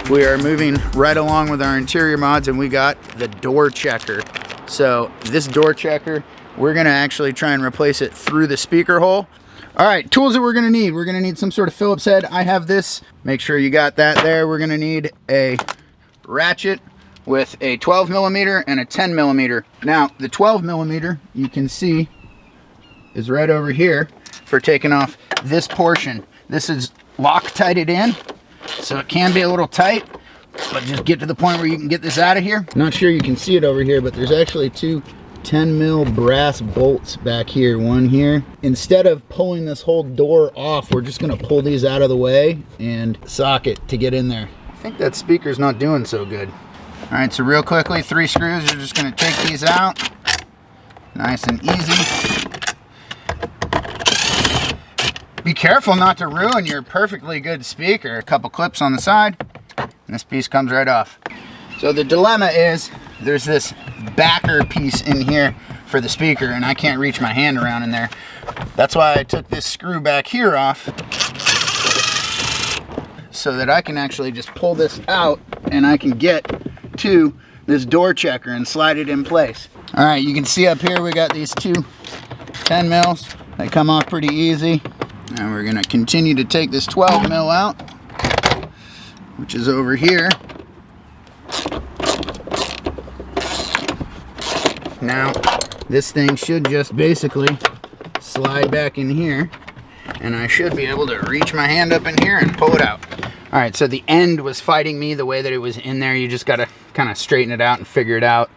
We are moving right along with our interior mods, and we got the door checker. So this door checker, we're gonna actually try and replace it through the speaker hole. All right, tools that we're gonna need. We're gonna need some sort of Phillips head. I have this. Make sure you got that there. We're gonna need a ratchet with a 12 millimeter and a 10 millimeter. Now, the 12 millimeter, you can see, is right over here for taking off this portion. This is Loctited in, so it can be a little tight, but just get to the point where you can get this out of here. Not sure you can see it over here, but there's actually two 10 mil brass bolts back here, one here. Instead of pulling this whole door off, we're just gonna pull these out of the way and socket to get in there. I think that speaker's not doing so good. All right, so real quickly, 3 screws, you're just gonna take these out. Nice and easy. Be careful not to ruin your perfectly good speaker. A couple clips on the side, and this piece comes right off. So the dilemma is, there's this backer piece in here for the speaker, and I can't reach my hand around in there. That's why I took this screw back here off, so that I can actually just pull this out and I can get to this door checker and slide it in place. All right, you can see up here we got these two 10 mils. They come off pretty easy. And we're gonna continue to take this 12 mil out, which is over here. Now, this thing should just basically slide back in here, and I should be able to reach my hand up in here and pull it out. All right, so the end was fighting me the way that it was in there. You just gotta kind of straighten it out and figure it out.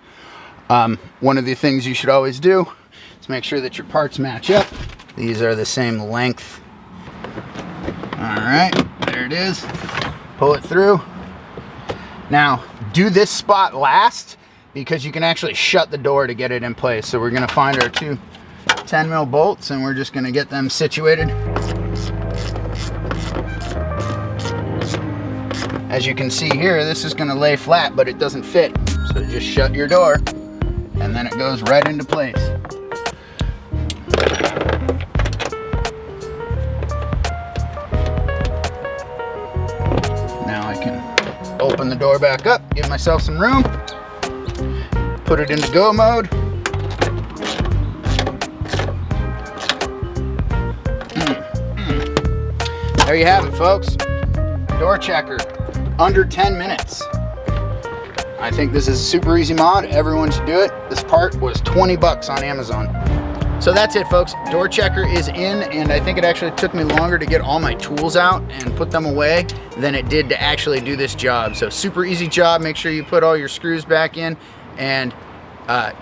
One of the things you should always do is make sure that your parts match up. These are the same length. All right, there it is. Pull it through. Now, do this spot last, because you can actually shut the door to get it in place. So we're gonna find our two 10 mil bolts, and we're just gonna get them situated. As you can see here, this is gonna lay flat, but it doesn't fit. So just shut your door, and then it goes right into place. Now I can open the door back up, give myself some room, put it into go mode. There you have it, folks. Door checker, under 10 minutes. I think this is a super easy mod. Everyone should do it. This part was 20 bucks on Amazon. So that's it, folks. Door checker is in, and I think it actually took me longer to get all my tools out and put them away than it did to actually do this job. So super easy job. Make sure you put all your screws back in, and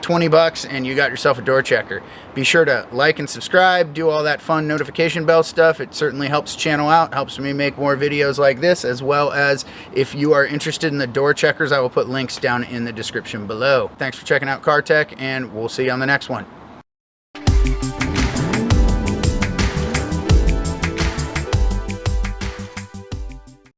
20 bucks and you got yourself a door checker. Be sure to like and subscribe, do all that fun notification bell stuff. It certainly helps the channel out, helps me make more videos like this, as well as if you are interested in the door checkers, I will put links down in the description below. Thanks for checking out Car Tech, and we'll see you on the next one.